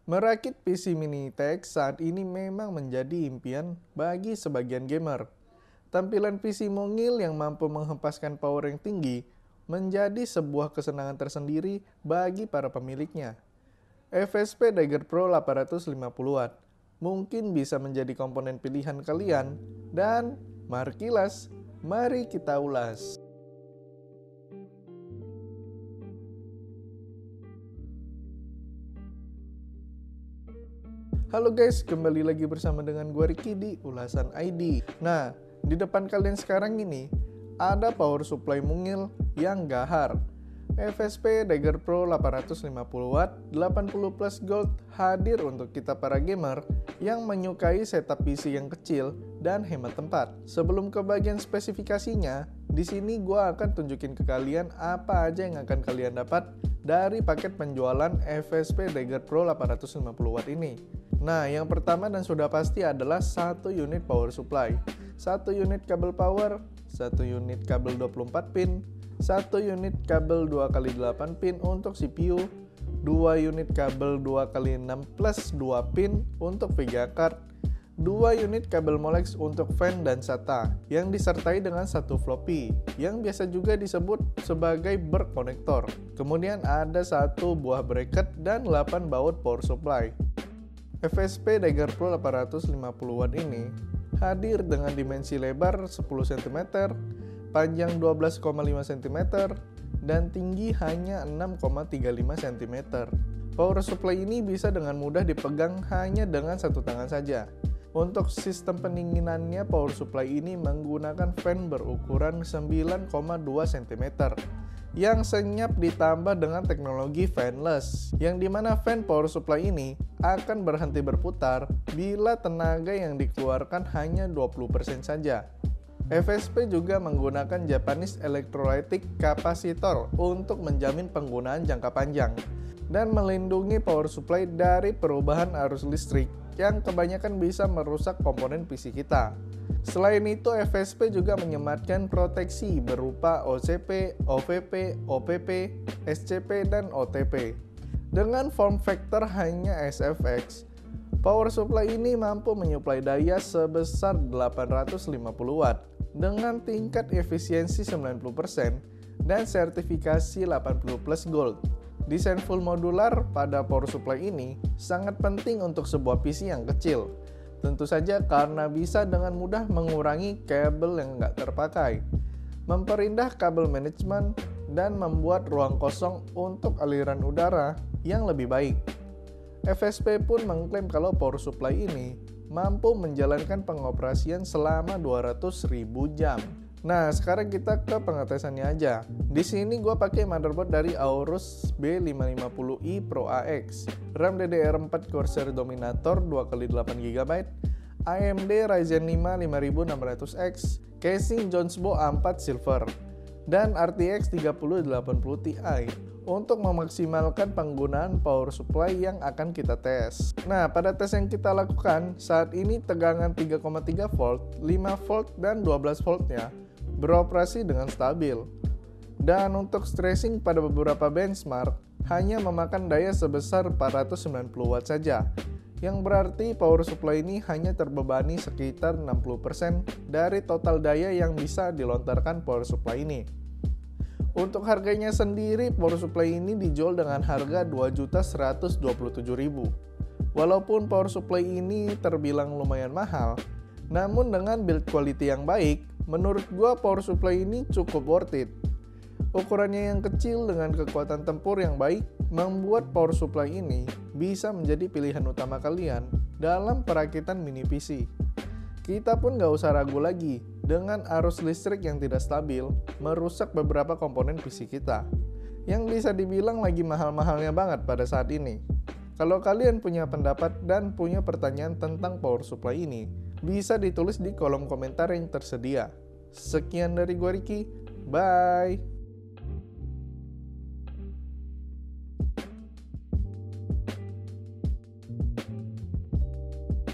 Merakit PC mini tech saat ini memang menjadi impian bagi sebagian gamer. Tampilan PC mungil yang mampu menghempaskan power yang tinggi menjadi sebuah kesenangan tersendiri bagi para pemiliknya. FSP Dagger Pro 850 Watt mungkin bisa menjadi komponen pilihan kalian dan markilas, mari kita ulas. Halo guys, kembali lagi bersama dengan gue Ricky di Ulasan ID. Nah, di depan kalian sekarang ini ada power supply mungil yang gahar. FSP Dagger Pro 850 Watt 80 plus Gold hadir untuk kita para gamer yang menyukai setup PC yang kecil dan hemat tempat. Sebelum ke bagian spesifikasinya, di sini gue akan tunjukin ke kalian apa aja yang akan kalian dapat dari paket penjualan FSP Dagger Pro 850 Watt ini. Nah, yang pertama dan sudah pasti adalah satu unit power supply, satu unit kabel power, satu unit kabel 24 pin, satu unit kabel 2x8 pin untuk CPU, 2 unit kabel 2x6 plus 2 pin untuk VGA card, 2 unit kabel Molex untuk fan dan SATA yang disertai dengan satu floppy yang biasa juga disebut sebagai bird connector. Kemudian ada satu buah bracket dan 8 baut power supply. FSP Dagger Pro 850 Watt ini hadir dengan dimensi lebar 10 cm, panjang 12,5 cm, dan tinggi hanya 6,35 cm. Power supply ini bisa dengan mudah dipegang hanya dengan satu tangan saja. Untuk sistem pendinginannya, power supply ini menggunakan fan berukuran 9,2 cm yang senyap ditambah dengan teknologi fanless, yang dimana fan power supply ini akan berhenti berputar bila tenaga yang dikeluarkan hanya 20% saja. FSP juga menggunakan Japanese Electrolytic Capacitor untuk menjamin penggunaan jangka panjang dan melindungi power supply dari perubahan arus listrik yang kebanyakan bisa merusak komponen PC kita. Selain itu, FSP juga menyematkan proteksi berupa OCP, OVP, OPP, SCP, dan OTP. Dengan form factor hanya SFX, power supply ini mampu menyuplai daya sebesar 850 Watt dengan tingkat efisiensi 90% dan sertifikasi 80 plus Gold. Desain full modular pada power supply ini sangat penting untuk sebuah PC yang kecil. Tentu saja karena bisa dengan mudah mengurangi kabel yang nggak terpakai, memperindah kabel manajemen, dan membuat ruang kosong untuk aliran udara yang lebih baik. FSP pun mengklaim kalau power supply ini mampu menjalankan pengoperasian selama 200.000 jam. Nah, sekarang kita ke pengetesannya aja. Di sini gue pakai motherboard dari Aorus B550i Pro AX, RAM DDR4 Corsair Dominator 2x8 GB, AMD Ryzen 5 5600X, casing Jonesbow A4 Silver, dan RTX 3080 Ti untuk memaksimalkan penggunaan power supply yang akan kita tes. Nah, pada tes yang kita lakukan, saat ini tegangan 3,3 volt, 5 volt, dan 12 voltnya beroperasi dengan stabil. Dan untuk stressing pada beberapa benchmark hanya memakan daya sebesar 490 watt saja, yang berarti power supply ini hanya terbebani sekitar 60% dari total daya yang bisa dilontarkan power supply ini. Untuk harganya sendiri, power supply ini dijual dengan harga Rp2.127.000. Walaupun power supply ini terbilang lumayan mahal, namun dengan build quality yang baik, menurut gua power supply ini cukup worth it. Ukurannya yang kecil dengan kekuatan tempur yang baik membuat power supply ini bisa menjadi pilihan utama kalian dalam perakitan mini PC. Kita pun gak usah ragu lagi dengan arus listrik yang tidak stabil merusak beberapa komponen PC kita, yang bisa dibilang lagi mahal-mahalnya banget pada saat ini. Kalau kalian punya pendapat dan punya pertanyaan tentang power supply ini, bisa ditulis di kolom komentar yang tersedia. Sekian dari gua Ricky, bye!